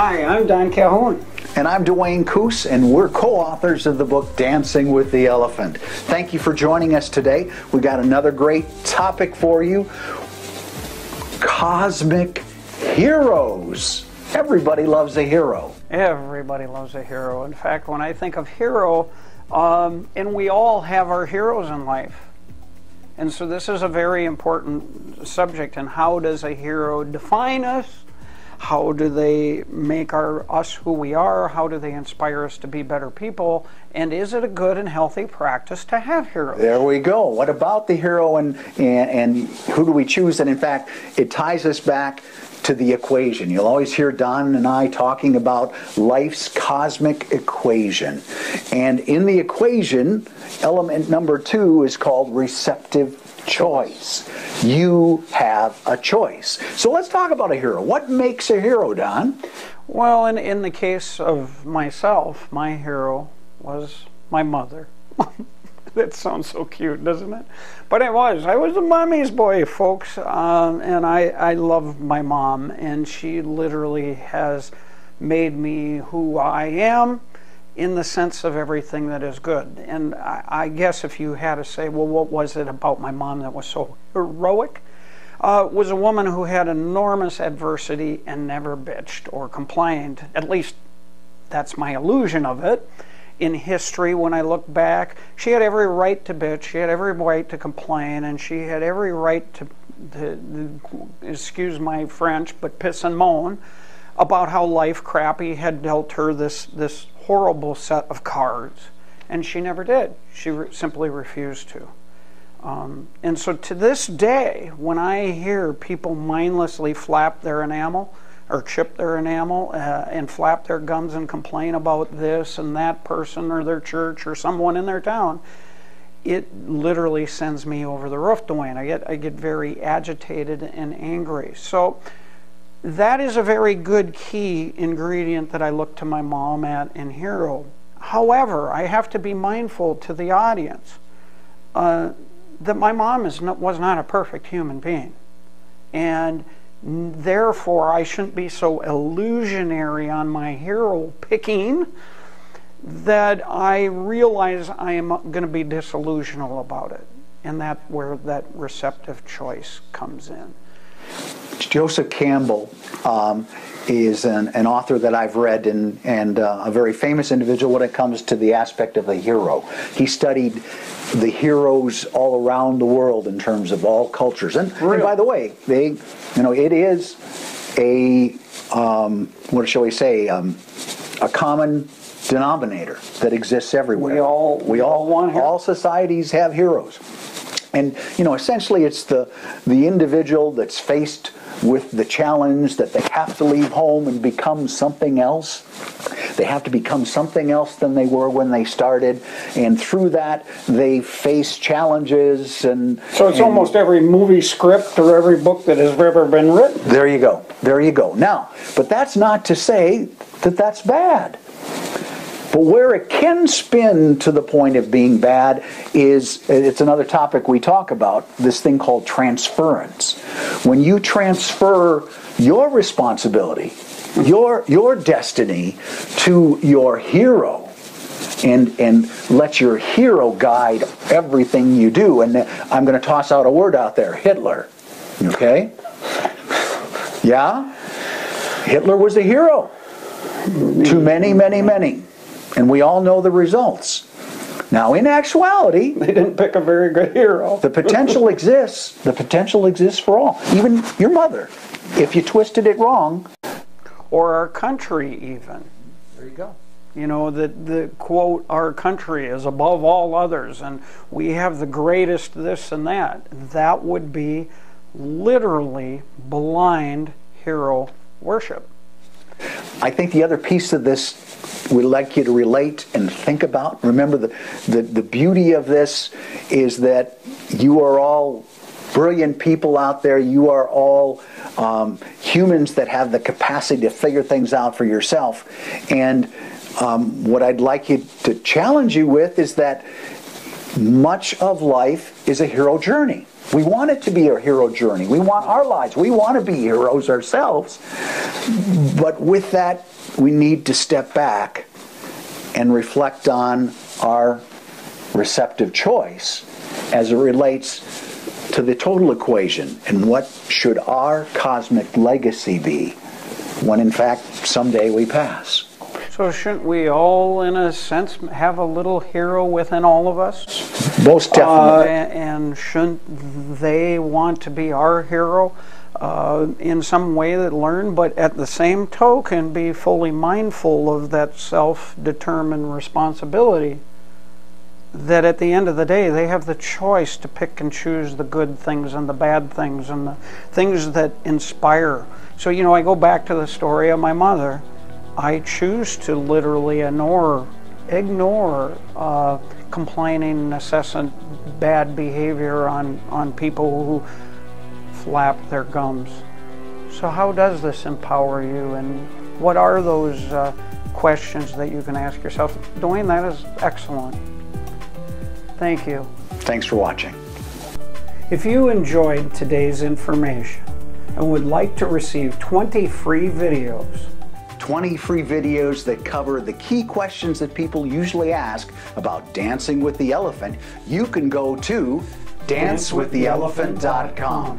Hi, I'm Don Calhoun. And I'm Dwayne Coos, and we're co-authors of the book Dancing with the Elephant. Thank you for joining us today. We got another great topic for you. Cosmic heroes. Everybody loves a hero. Everybody loves a hero. In fact, when I think of hero, and we all have our heroes in life. And so this is a very important subject. And how does a hero define us? How do they make us who we are? How do they inspire us to be better people? And is it a good and healthy practice to have heroes? There we go. What about the hero, and who do we choose? And in fact, it ties us back to the equation. You'll always hear Don and I talking about life's cosmic equation. And in the equation, element number 2 is called receptive choice. You have a choice. So let's talk about a hero. What makes a hero, Don? Well, in the case of myself, my hero was my mother. That sounds so cute, doesn't it? But I was a mommy's boy, folks, and I love my mom, and she literally has made me who I am in the sense of everything that is good. And I guess if you had to say, well, what was it about my mom that was so heroic? Was a woman who had enormous adversity and never bitched or complained. At least that's my illusion of it. In history, when I look back, she had every right to bitch, she had every right to complain, and she had every right to excuse my French, but piss and moan about how life crappy had dealt her this horrible set of cards. And she never did. She simply refused to. And so to this day, when I hear people mindlessly flap their enamel, or chip their enamel and flap their gums and complain about this and that person or their church or someone in their town, it literally sends me over the roof, Dwayne. I get very agitated and angry. So that is a very good key ingredient that I look to my mom at in hero. However, I have to be mindful to the audience that my mom was not a perfect human being. And therefore, I shouldn't be so illusionary on my hero picking that I realize I am going to be disillusional about it. And that's where that receptive choice comes in. Joseph Campbell is an author that I've read and a very famous individual when it comes to the aspect of a hero. He studied the heroes all around the world in terms of all cultures. And by the way, it is a what shall we say, a common denominator that exists everywhere. We all want heroes. All societies have heroes. And essentially it's the individual that's faced with the challenge that they have to leave home and become something else. They have to become something else than they were when they started, and through that they face challenges. So it's almost every movie script or every book that has ever been written. There you go. There you go. Now, but that's not to say that that's bad. But where it can spin to the point of being bad is, it's another topic we talk about, this thing called transference. When you transfer your responsibility, your destiny to your hero, and let your hero guide everything you do. And I'm going to toss out a word out there, Hitler. Okay? Yeah? Hitler was a hero to many, many, many. And we all know the results. Now, in actuality, they didn't pick a very good hero. The potential exists. The potential exists for all. Even your mother, if you twisted it wrong. Or our country, even. There you go. The quote, our country is above all others, and we have the greatest this and that. That would be literally blind hero worship. I think the other piece of this we'd like you to relate and think about. Remember, the beauty of this is that you are all brilliant people out there. You are all humans that have the capacity to figure things out for yourself. And what I'd like you to challenge you with is that much of life is a hero journey. We want it to be a hero journey. We want our lives. We want to be heroes ourselves. But with that we need to step back and reflect on our receptive choice as it relates to the total equation and what should our cosmic legacy be when in fact someday we pass. So shouldn't we all, in a sense, have a little hero within all of us? Most definitely. And shouldn't they want to be our hero in some way that learn, but at the same token be fully mindful of that self-determined responsibility, that at the end of the day they have the choice to pick and choose the good things and the bad things and the things that inspire. So, you know, I go back to the story of my mother. I choose to literally ignore complaining, incessant bad behavior on people who flap their gums. So how does this empower you, and what are those questions that you can ask yourself? Dwayne, that is excellent. Thank you. Thanks for watching. If you enjoyed today's information and would like to receive 20 free videos, 20 free videos that cover the key questions that people usually ask about dancing with the elephant, you can go to dancewiththeelephant.com.